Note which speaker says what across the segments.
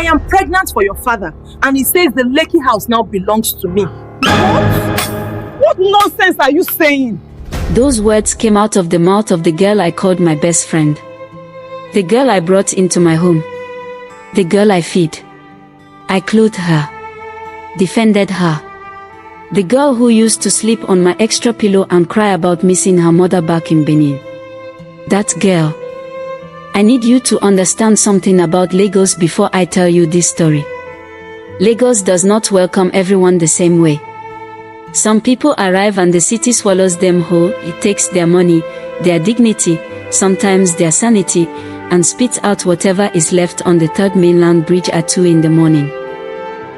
Speaker 1: am pregnant for your father, and he says the Lekki house now belongs to me. What nonsense are you saying?
Speaker 2: Those words came out of the mouth of the girl I called my best friend. The girl I brought into my home. The girl I feed. I clothed her. Defended her. The girl who used to sleep on my extra pillow and cry about missing her mother back in Benin. That girl. I need you to understand something about Lagos before I tell you this story. Lagos does not welcome everyone the same way. Some people arrive and the city swallows them whole. It takes their money, their dignity, sometimes their sanity, and spits out whatever is left on the third mainland bridge at 2 in the morning.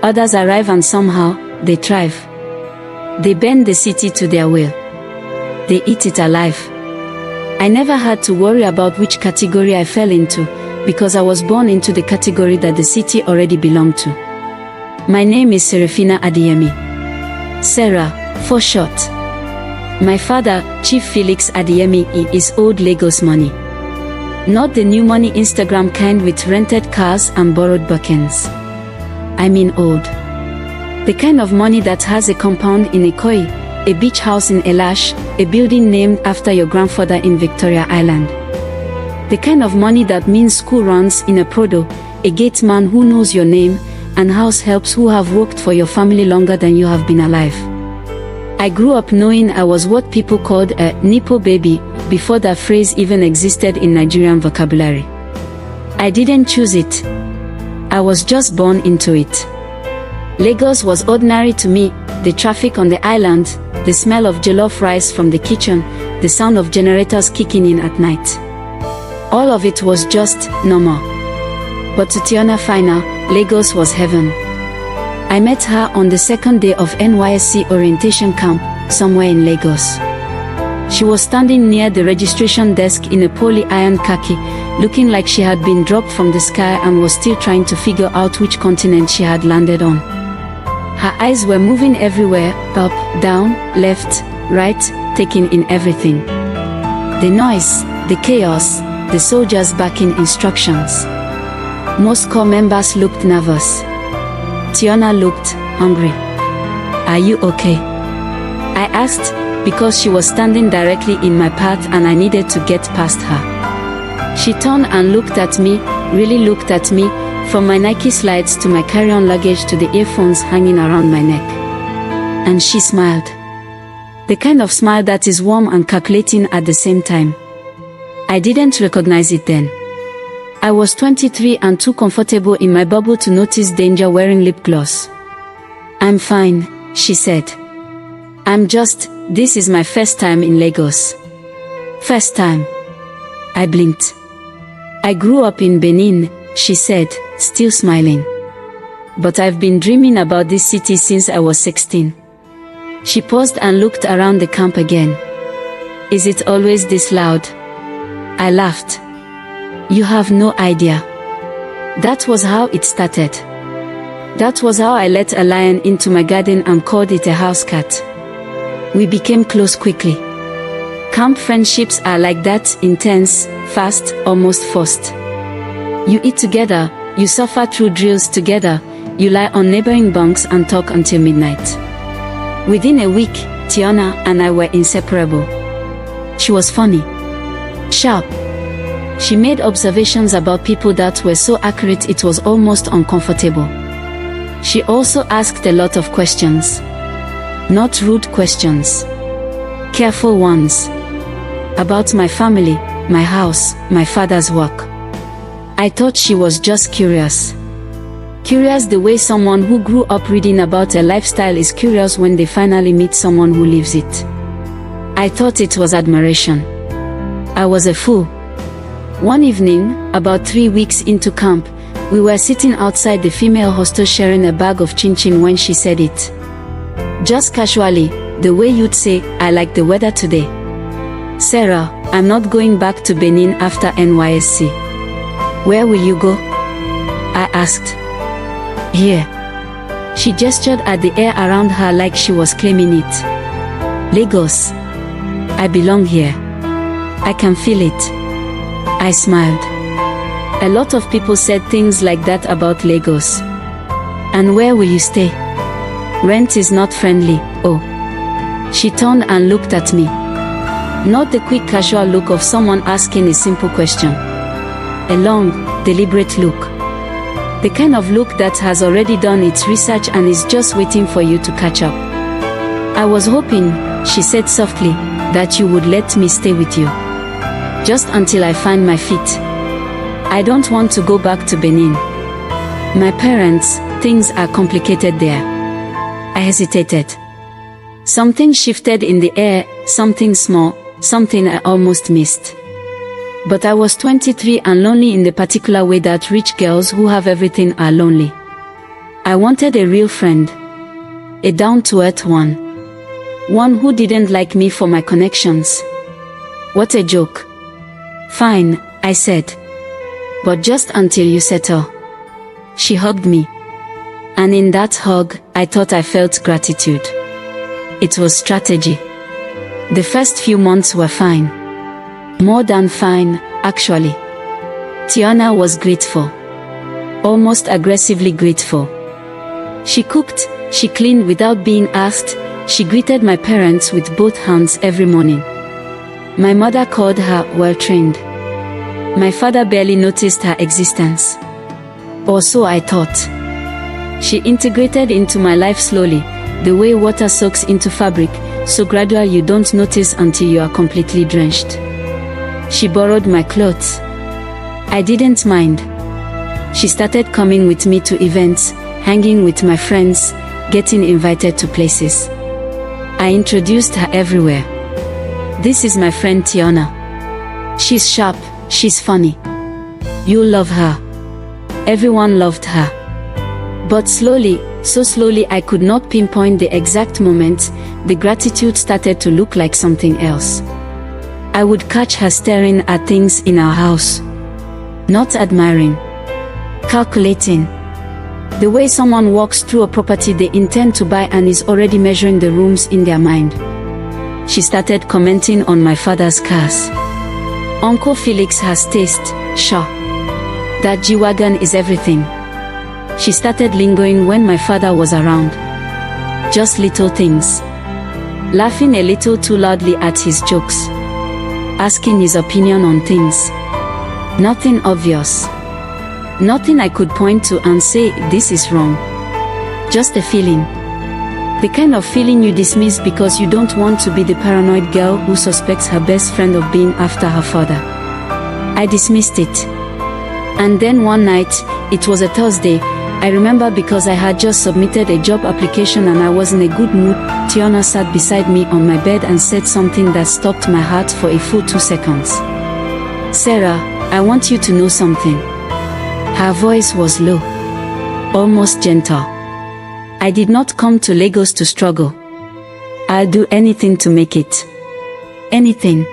Speaker 2: Others arrive and somehow, they thrive. They bend the city to their will. They eat it alive. I never had to worry about which category I fell into, because I was born into the category that the city already belonged to. My name is Seraphina Adeyemi. Sarah, for short. My father, Chief Felix Adeyemi, is old Lagos money. Not the new money Instagram kind with rented cars and borrowed buckets. I mean old. The kind of money that has a compound in Ikoyi, a beach house in Elash, a building named after your grandfather in Victoria Island. The kind of money that means school runs in a Prodo, a gate man who knows your name, and house helps who have worked for your family longer than you have been alive. I grew up knowing I was what people called a Nipo baby, before that phrase even existed in Nigerian vocabulary. I didn't choose it. I was just born into it. Lagos was ordinary to me, the traffic on the island, the smell of jollof rice from the kitchen, the sound of generators kicking in at night. All of it was just normal. But to Tiana Fina, Lagos was heaven. I met her on the second day of NYSC orientation camp, somewhere in Lagos. She was standing near the registration desk in a poly-iron khaki, looking like she had been dropped from the sky and was still trying to figure out which continent she had landed on. Her eyes were moving everywhere, up, down, left, right, taking in everything. The noise, the chaos, the soldiers barking instructions. Most corps members looked nervous. Tiana looked hungry. "Are you okay?" I asked, because she was standing directly in my path and I needed to get past her. She turned and looked at me, really looked at me, from my Nike slides to my carry-on luggage to the earphones hanging around my neck. And she smiled. The kind of smile that is warm and calculating at the same time. I didn't recognize it then. I was 23 and too comfortable in my bubble to notice danger wearing lip gloss. "I'm fine," she said. This is my first time in Lagos." "First time?" I blinked. "I grew up in Benin," she said, still smiling. "But I've been dreaming about this city since I was 16. She paused and looked around the camp again. "Is it always this loud?" I laughed. "You have no idea. That was how it started. That was how I let a lion into my garden and called it a house cat. We became close quickly. Camp friendships are like that, intense, fast, almost forced. You eat together, you suffer through drills together, you lie on neighboring bunks and talk until midnight." Within a week, Tiana and I were inseparable. She was funny. Sharp. She made observations about people that were so accurate it was almost uncomfortable. She also asked a lot of questions. Not rude questions. Careful ones. About my family, my house, my father's work. I thought she was just curious. Curious the way someone who grew up reading about a lifestyle is curious when they finally meet someone who lives it. I thought it was admiration. I was a fool. One evening, about 3 weeks into camp, we were sitting outside the female hostel sharing a bag of chin-chin when she said it. Just casually, the way you'd say, "I like the weather today." "Sarah, I'm not going back to Benin after NYSC." "Where will you go?" I asked. "Here." She gestured at the air around her like she was claiming it. "Lagos. I belong here. I can feel it." I smiled. A lot of people said things like that about Lagos. And where will you stay? Rent is not friendly, oh. She turned and looked at me. Not the quick casual look of someone asking a simple question. A long, deliberate look. The kind of look that has already done its research and is just waiting for you to catch up. I was hoping, she said softly, that you would let me stay with you. Just until I find my feet. I don't want to go back to Benin. My parents, things are complicated there. I hesitated. Something shifted in the air, something small, something I almost missed. But I was 23 and lonely in the particular way that rich girls who have everything are lonely. I wanted a real friend. A down-to-earth one. One who didn't like me for my connections. What a joke. Fine, I said. But just until you settle. She hugged me. And in that hug, I thought I felt gratitude. It was strategy. The first few months were fine. More than fine, actually. Tiana was grateful. Almost aggressively grateful. She cooked, she cleaned without being asked, she greeted my parents with both hands every morning. My mother called her well-trained. My father barely noticed her existence. Or so I thought. She integrated into my life slowly, the way water soaks into fabric, so gradual you don't notice until you are completely drenched. She borrowed my clothes. I didn't mind. She started coming with me to events, hanging with my friends, getting invited to places. I introduced her everywhere. This is my friend Tiana. She's sharp, she's funny. You'll love her. Everyone loved her. But slowly, so slowly I could not pinpoint the exact moment, the gratitude started to look like something else. I would catch her staring at things in our house. Not admiring. Calculating. The way someone walks through a property they intend to buy and is already measuring the rooms in their mind. She started commenting on my father's cars. Uncle Felix has taste, sure. That G-Wagon is everything. She started lingering when my father was around. Just little things. Laughing a little too loudly at his jokes. Asking his opinion on things. Nothing obvious. Nothing I could point to and say, this is wrong. Just a feeling. The kind of feeling you dismiss because you don't want to be the paranoid girl who suspects her best friend of being after her father. I dismissed it. And then one night, it was a Thursday, I remember because I had just submitted a job application and I was in a good mood, Tiana sat beside me on my bed and said something that stopped my heart for a full 2 seconds. Sarah, I want you to know something. Her voice was low. Almost gentle. I did not come to Lagos to struggle. I'll do anything to make it. Anything.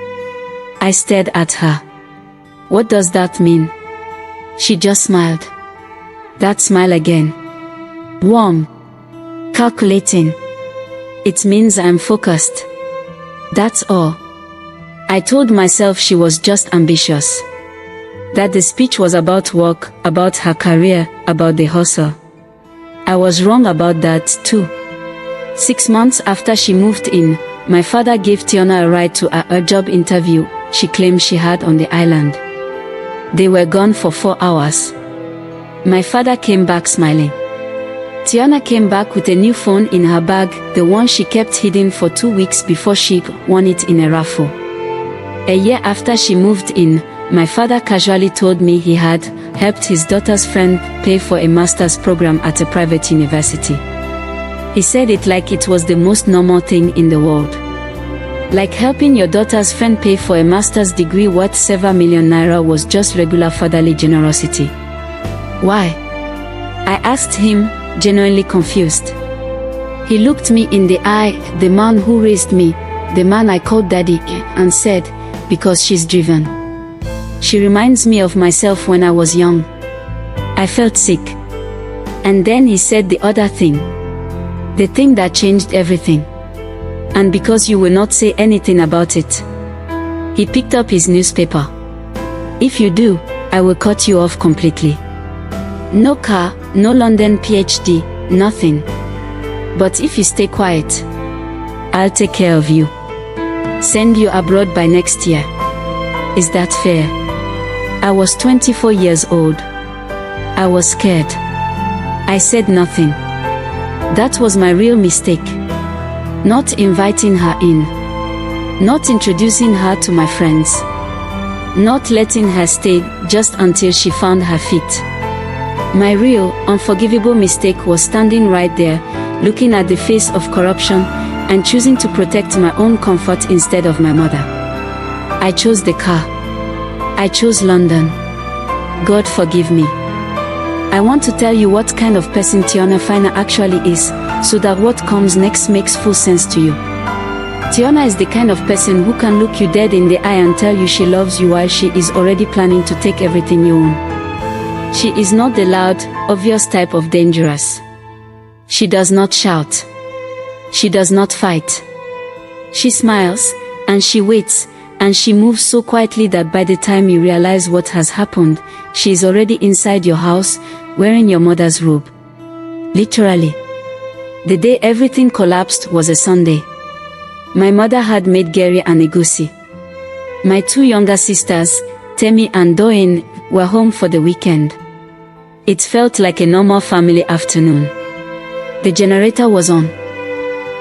Speaker 2: I stared at her. What does that mean? She just smiled. That smile again. Warm. Calculating. It means I'm focused. That's all. I told myself she was just ambitious. That the speech was about work, about her career, about the hustle. I was wrong about that too. 6 months after she moved in, my father gave Tiana a ride to a job interview she claimed she had on the island. They were gone for 4 hours. My father came back smiling. Tiana came back with a new phone in her bag, the one she kept hidden for 2 weeks before she won it in a raffle. A year after she moved in, my father casually told me he had helped his daughter's friend pay for a master's program at a private university. He said it like it was the most normal thing in the world. Like helping your daughter's friend pay for a master's degree worth several million naira was just regular fatherly generosity. Why? I asked him, genuinely confused. He looked me in the eye, the man who raised me, the man I called daddy, and said, because she's driven. She reminds me of myself when I was young. I felt sick. And then he said the other thing. The thing that changed everything. And because you will not say anything about it. He picked up his newspaper. If you do, I will cut you off completely. No car, no London PhD, nothing. But if you stay quiet, I'll take care of you. Send you abroad by next year. Is that fair? I was 24 years old. I was scared. I said nothing. That was my real mistake. Not inviting her in. Not introducing her to my friends. Not letting her stay just until she found her feet. My real, unforgivable mistake was standing right there, looking at the face of corruption, and choosing to protect my own comfort instead of my mother. I chose the car. I chose London. God forgive me. I want to tell you what kind of person Tiana actually is, so that what comes next makes full sense to you. Tiana is the kind of person who can look you dead in the eye and tell you she loves you while she is already planning to take everything you own. She is not the loud, obvious type of dangerous. She does not shout. She does not fight. She smiles, and she waits, and she moves so quietly that by the time you realize what has happened, she is already inside your house, wearing your mother's robe. Literally. The day everything collapsed was a Sunday. My mother had made Gary and egusi. My two younger sisters, Temi and Doyin, were home for the weekend. It felt like a normal family afternoon. The generator was on.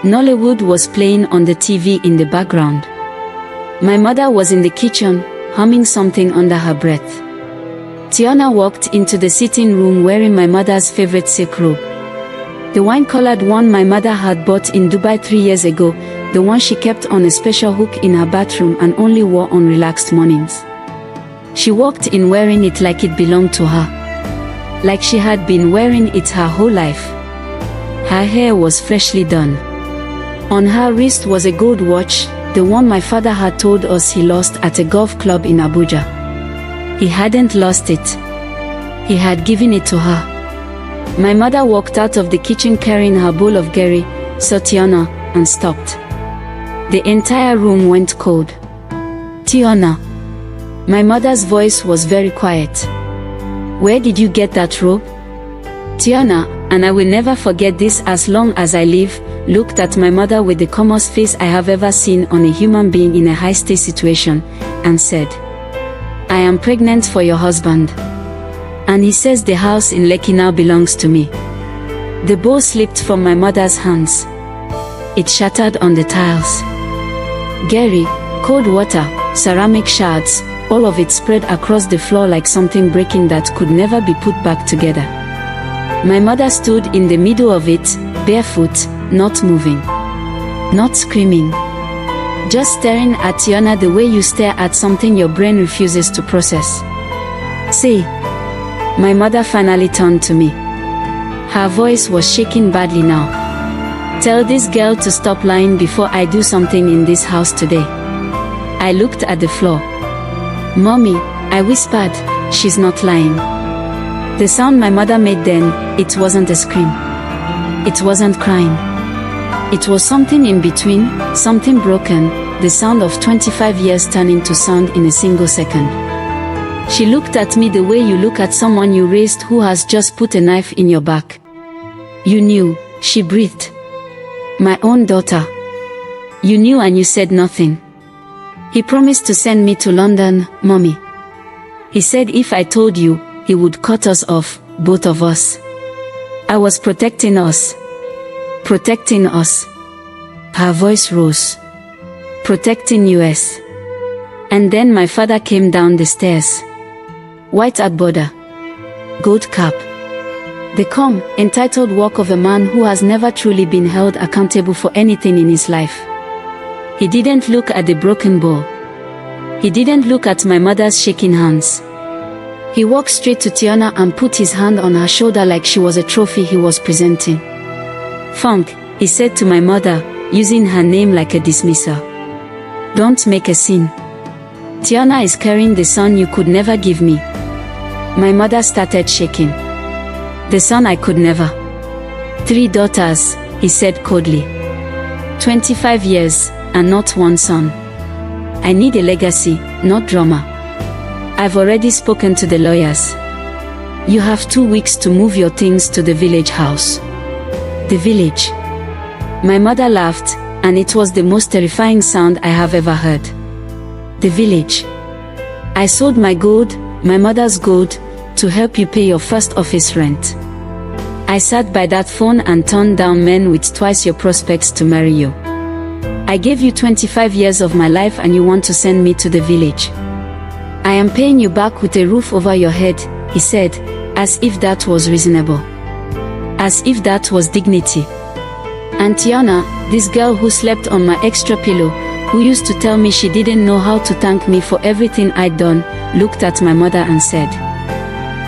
Speaker 2: Nollywood was playing on the TV in the background. My mother was in the kitchen, humming something under her breath. Tiana walked into the sitting room wearing my mother's favorite silk robe. The wine-colored one my mother had bought in Dubai 3 years ago, the one she kept on a special hook in her bathroom and only wore on relaxed mornings. She walked in wearing it like it belonged to her. Like she had been wearing it her whole life. Her hair was freshly done. On her wrist was a gold watch, the one my father had told us he lost at a golf club in Abuja. He hadn't lost it. He had given it to her. My mother walked out of the kitchen carrying her bowl of Gary, saw Tiana, and stopped. The entire room went cold. Tiana. My mother's voice was very quiet. Where did you get that robe? Tiana, and I will never forget this as long as I live, looked at my mother with the calmest face I have ever seen on a human being in a high-stakes situation, and said, I am pregnant for your husband. And he says the house in Lekki now belongs to me. The bowl slipped from my mother's hands. It shattered on the tiles. Gary, cold water, ceramic shards, all of it spread across the floor like something breaking that could never be put back together. My mother stood in the middle of it, barefoot, not moving. Not screaming. Just staring at Tiana the way you stare at something your brain refuses to process. Say. My mother finally turned to me. Her voice was shaking badly now. Tell this girl to stop lying before I do something in this house today. I looked at the floor. Mommy, I whispered, she's not lying. The sound my mother made then, it wasn't a scream. It wasn't crying. It was something in between, something broken, the sound of 25 years turning to sound in a single second. She looked at me the way you look at someone you raised who has just put a knife in your back. You knew, she breathed. My own daughter. You knew and you said nothing. He promised to send me to London, Mommy. He said if I told you, he would cut us off, both of us. I was protecting us. Protecting us. Her voice rose. Protecting US. And then my father came down the stairs. White at border. Gold cap. The calm, entitled walk of a man who has never truly been held accountable for anything in his life. He didn't look at the broken bowl. He didn't look at my mother's shaking hands. He walked straight to Tiana and put his hand on her shoulder like she was a trophy he was presenting. Funk, he said to my mother, using her name like a dismissal. Don't make a scene. Tiana is carrying the son you could never give me. My mother started shaking. The son I could never. 3 daughters, he said coldly. 25 years, and not one son. I need a legacy, not drama. I've already spoken to the lawyers. You have 2 weeks to move your things to the village house. The village. My mother laughed, and it was the most terrifying sound I have ever heard. The village. I sold my gold, my mother's gold, to help you pay your first office rent. I sat by that phone and turned down men with twice your prospects to marry you. I gave you 25 years of my life and you want to send me to the village. I am paying you back with a roof over your head, he said, as if that was reasonable. As if that was dignity. And Tiana, this girl who slept on my extra pillow, who used to tell me she didn't know how to thank me for everything I'd done, looked at my mother and said,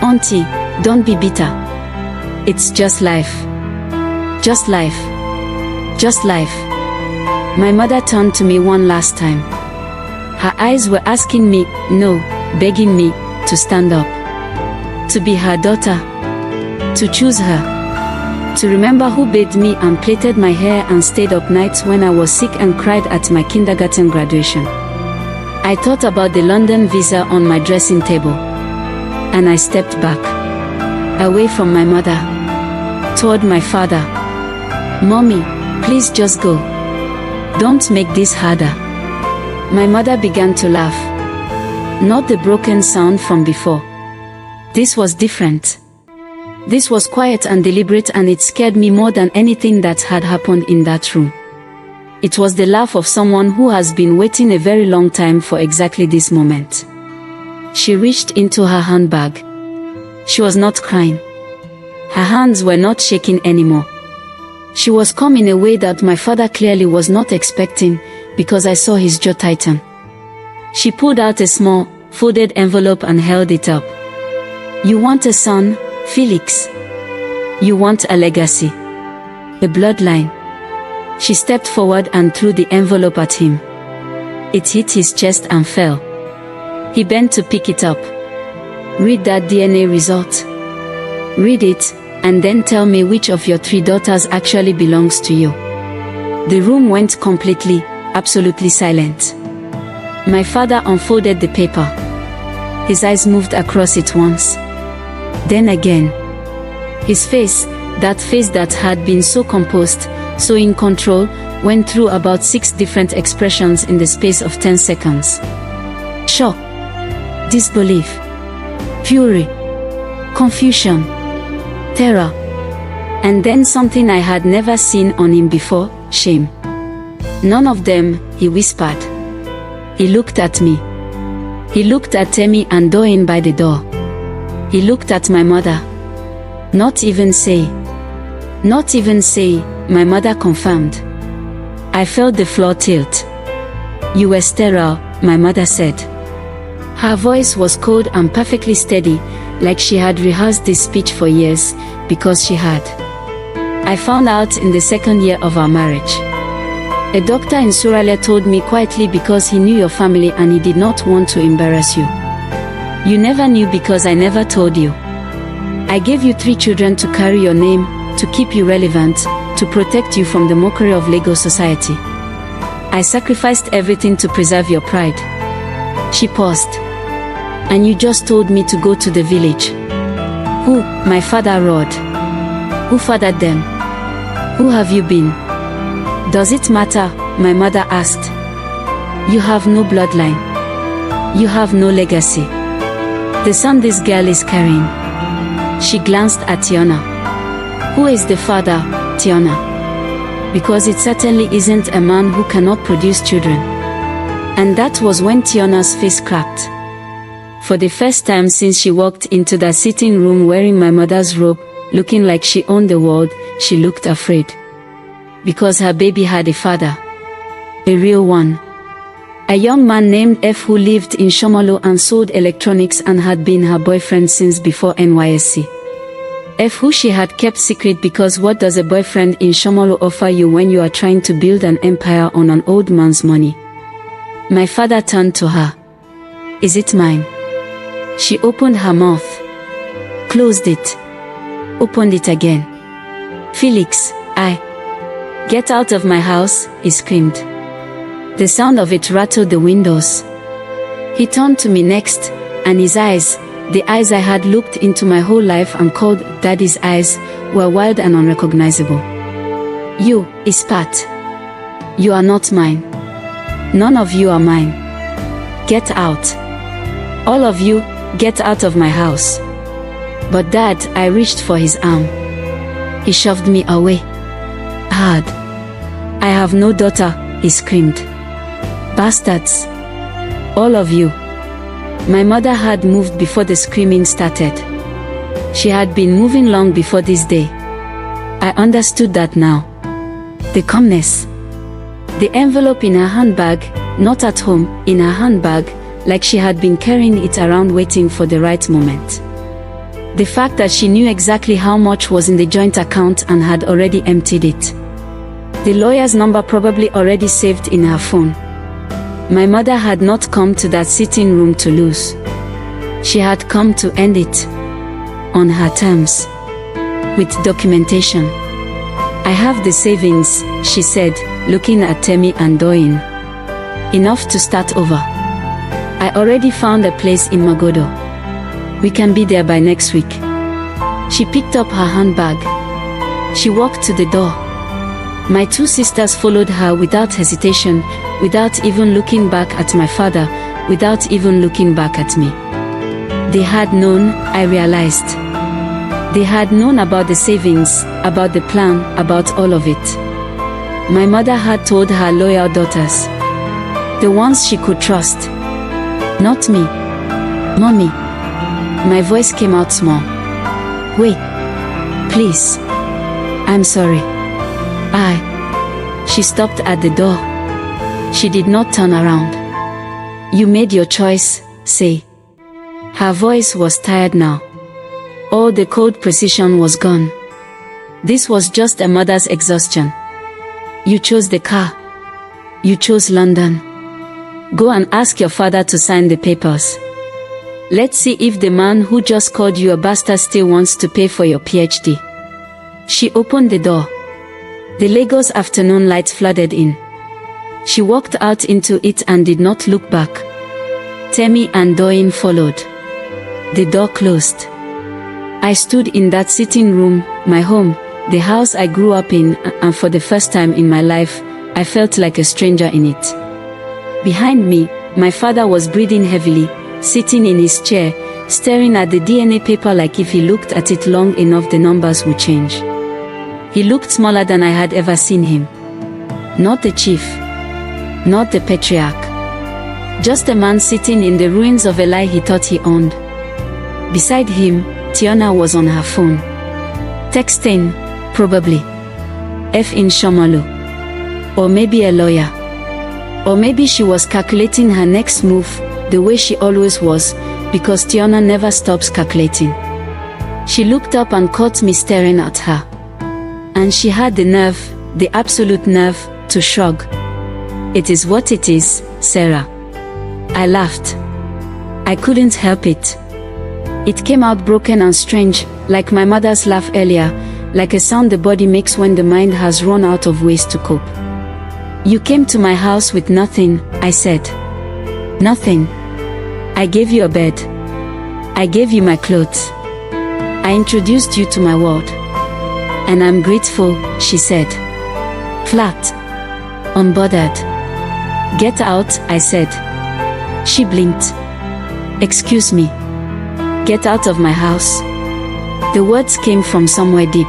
Speaker 2: "Auntie, don't be bitter. It's just life. Just life. Just life." My mother turned to me one last time. Her eyes were asking me, no, begging me, to stand up. To be her daughter. To choose her. To remember who bathed me and plaited my hair and stayed up nights when I was sick and cried at my kindergarten graduation. I thought about the London visa on my dressing table. And I stepped back. Away from my mother. Toward my father. "Mommy, please just go. Don't make this harder." My mother began to laugh. Not the broken sound from before. This was different. This was quiet and deliberate, and it scared me more than anything that had happened in that room. It was the laugh of someone who has been waiting a very long time for exactly this moment. She reached into her handbag. She was not crying. Her hands were not shaking anymore. She was calm in a way that my father clearly was not expecting, because I saw his jaw tighten. She pulled out a small, folded envelope and held it up. "You want a son, Felix. You want a legacy. A bloodline." She stepped forward and threw the envelope at him. It hit his chest and fell. He bent to pick it up. "Read that DNA result. Read it, and then tell me which of your 3 daughters actually belongs to you." The room went completely, absolutely silent. My father unfolded the paper. His eyes moved across it once. Then again. His face, that face that had been so composed, so in control, went through about 6 different expressions in the space of 10 seconds. Shock. Disbelief. Fury. Confusion. Terror. And then something I had never seen on him before, shame. "None of them," he whispered. He looked at me. He looked at Temi and Doyin by the door. He looked at my mother. "Not even say. Not even say," my mother confirmed. I felt the floor tilt. "You were sterile," my mother said. Her voice was cold and perfectly steady, like she had rehearsed this speech for years, because she had. I found out in the 2nd year of our marriage. A doctor in Suralia told me quietly because he knew your family and he did not want to embarrass you. "You never knew because I never told you. I gave you 3 children to carry your name, to keep you relevant, to protect you from the mockery of Lagos society. I sacrificed everything to preserve your pride." She paused. "And you just told me to go to the village." "Who?" my father roared. "Who fathered them? Who have you been?" "Does it matter?" my mother asked. "You have no bloodline. You have no legacy. The son this girl is carrying." She glanced at Tiana. "Who is the father, Tiana? Because it certainly isn't a man who cannot produce children." And that was when Tiana's face cracked. For the first time since she walked into that sitting room wearing my mother's robe, looking like she owned the world, she looked afraid. Because her baby had a father. A real one. A young man named F who lived in Shomolu and sold electronics and had been her boyfriend since before NYSC. F who she had kept secret because what does a boyfriend in Shomolu offer you when you are trying to build an empire on an old man's money? My father turned to her. "Is it mine?" She opened her mouth. Closed it. Opened it again. "Felix, Get out of my house," he screamed. The sound of it rattled the windows. He turned to me next, And his eyes, the eyes I had looked into my whole life and called Daddy's eyes, were wild and unrecognizable. You, Ispat. You are not mine. None of you are mine. Get out. All of you, get out of my house. But Dad, I reached for his arm. He shoved me away. Hard. I have no daughter, he screamed. Bastards. All of you. My mother had moved before the screaming started. She had been moving long before this day. I understood that now. The calmness. The envelope in her handbag, not at home, in her handbag, like she had been carrying it around waiting for the right moment. The fact that she knew exactly how much was in the joint account and had already emptied it. The lawyer's number probably already saved in her phone. My mother had not come to that sitting room to lose. She had come to end it. On her terms. With documentation. I have the savings, she said, looking at Temi and Doyin. Enough to start over. I already found a place in Magodo. We can be there by next week. She picked up her handbag. She walked to the door. My two sisters followed her without hesitation, without even looking back at my father, without even looking back at me. They had known, I realized. They had known about the savings, about the plan, about all of it. My mother had told her loyal daughters. The ones she could trust. Not me. Mommy. My voice came out small. Wait. Please. I'm sorry. She stopped at the door. She did not turn around. You made your choice, say. Her voice was tired now. All the cold precision was gone. This was just a mother's exhaustion. You chose the car. You chose London. Go and ask your father to sign the papers. Let's see if the man who just called you a bastard still wants to pay for your PhD. She opened the door. The Lagos afternoon light flooded in. She walked out into it and did not look back. Temi and Doyin followed. The door closed. I stood in that sitting room, my home, the house I grew up in, and for the first time in my life, I felt like a stranger in it. Behind me, my father was breathing heavily, sitting in his chair, staring at the DNA paper like if he looked at it long enough the numbers would change. He looked smaller than I had ever seen him. Not the chief. Not the patriarch. Just a man sitting in the ruins of a lie he thought he owned. Beside him, Tiana was on her phone. Texting, probably. F in Shomalu. Or maybe a lawyer. Or maybe she was calculating her next move, the way she always was, because Tiana never stops calculating. She looked up and caught me staring at her. And she had the nerve, the absolute nerve, to shrug. It is what it is, Sarah. I laughed. I couldn't help it. It came out broken and strange, like my mother's laugh earlier, like a sound the body makes when the mind has run out of ways to cope. You came to my house with nothing, I said. Nothing. I gave you a bed. I gave you my clothes. I introduced you to my world. And I'm grateful, she said. Flat. Unbothered. Get out, I said. She blinked. Excuse me. Get out of my house. The words came from somewhere deep.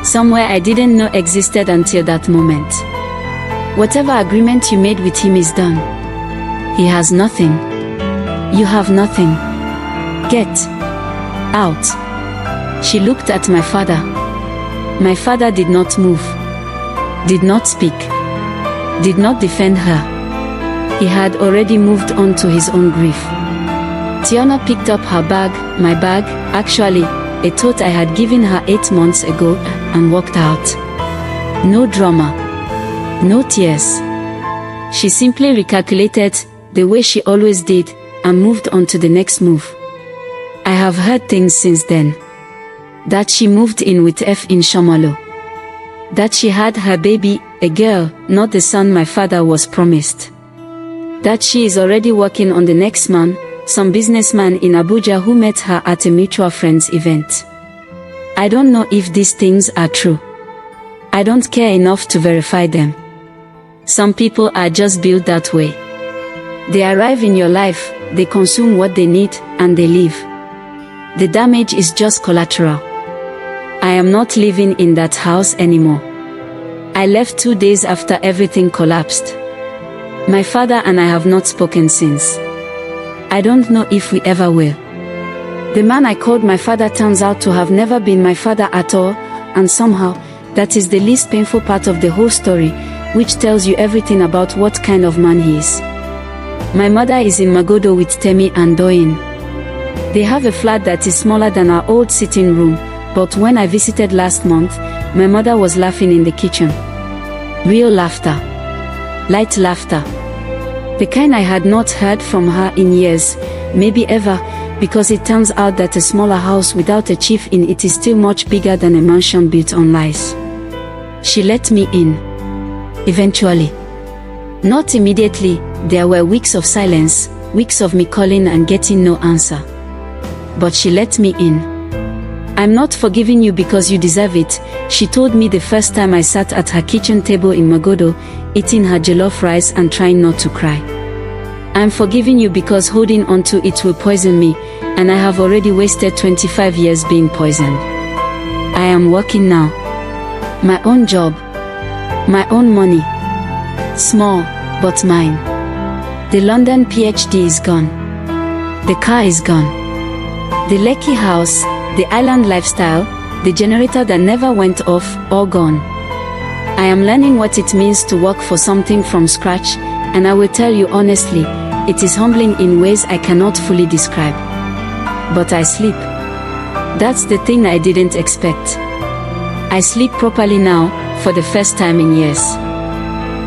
Speaker 2: Somewhere I didn't know existed until that moment. Whatever agreement you made with him is done. He has nothing. You have nothing. Get out. She looked at my father. My father did not move. Did not speak. Did not defend her. He had already moved on to his own grief. Tiana picked up her bag, my bag, actually, a tote I had given her 8 months ago, and walked out. No drama. No tears. She simply recalculated, the way she always did, and moved on to the next move. I have heard things since then. That she moved in with F in Shomalo. That she had her baby, a girl, not the son my father was promised. That she is already working on the next man, some businessman in Abuja who met her at a mutual friend's event. I don't know if these things are true. I don't care enough to verify them. Some people are just built that way. They arrive in your life, they consume what they need, and they leave. The damage is just collateral. I am not living in that house anymore. I left 2 days after everything collapsed. My father and I have not spoken since. I don't know if we ever will. The man I called my father turns out to have never been my father at all, and somehow, that is the least painful part of the whole story, which tells you everything about what kind of man he is. My mother is in Magodo with Temi and Doyin. They have a flat that is smaller than our old sitting room, but when I visited last month, my mother was laughing in the kitchen. Real laughter. Light laughter. The kind I had not heard from her in years, maybe ever, because it turns out that a smaller house without a chief in it is still much bigger than a mansion built on lies. She let me in. Eventually. Not immediately, there were weeks of silence, weeks of me calling and getting no answer. But she let me in. I'm not forgiving you because you deserve it, she told me the first time I sat at her kitchen table in Magodo, eating her jollof rice and trying not to cry. I'm forgiving you because holding on to it will poison me, and I have already wasted 25 years being poisoned. I am working now. My own job. My own money. Small, but mine. The London PhD is gone. The car is gone. The Lekki house, the island lifestyle, the generator that never went off, all gone. I am learning what it means to work for something from scratch, and I will tell you honestly, it is humbling in ways I cannot fully describe. But I sleep. That's the thing I didn't expect. I sleep properly now, for the first time in years.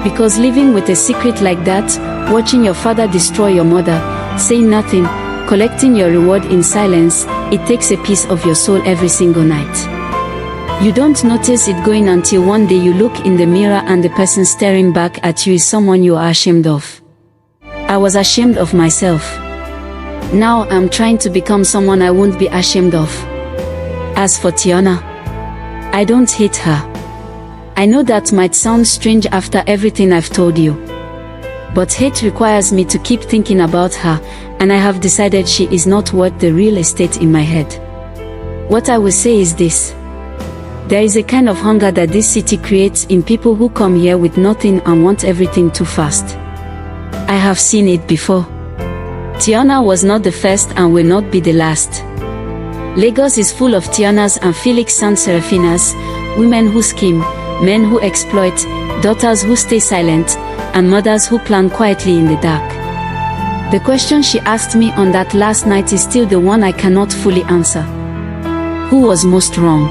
Speaker 2: Because living with a secret like that, watching your father destroy your mother, saying nothing, collecting your reward in silence, it takes a piece of your soul every single night. You don't notice it going until one day you look in the mirror and the person staring back at you is someone you are ashamed of. I was ashamed of myself. Now I'm trying to become someone I won't be ashamed of. As for Tiana, I don't hate her. I know that might sound strange after everything I've told you. But hate requires me to keep thinking about her, and I have decided she is not worth the real estate in my head. What I will say is this. There is a kind of hunger that this city creates in people who come here with nothing and want everything too fast. I have seen it before. Tiana was not the first and will not be the last. Lagos is full of Tianas and Felix and Seraphinas, women who scheme, men who exploit, daughters who stay silent, and mothers who plan quietly in the dark. The question she asked me on that last night is still the one I cannot fully answer. Who was most wrong?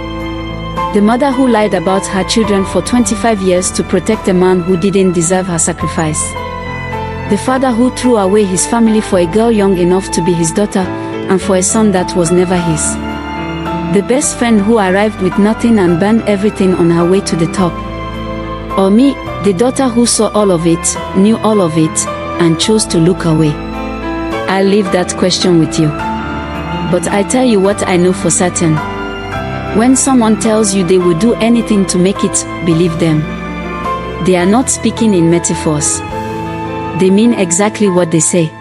Speaker 2: The mother who lied about her children for 25 years to protect a man who didn't deserve her sacrifice. The father who threw away his family for a girl young enough to be his daughter, and for a son that was never his. The best friend who arrived with nothing and burned everything on her way to the top. Or me, the daughter who saw all of it, knew all of it, and chose to look away. I'll leave that question with you. But I tell you what I know for certain. When someone tells you they will do anything to make it, believe them. They are not speaking in metaphors. They mean exactly what they say.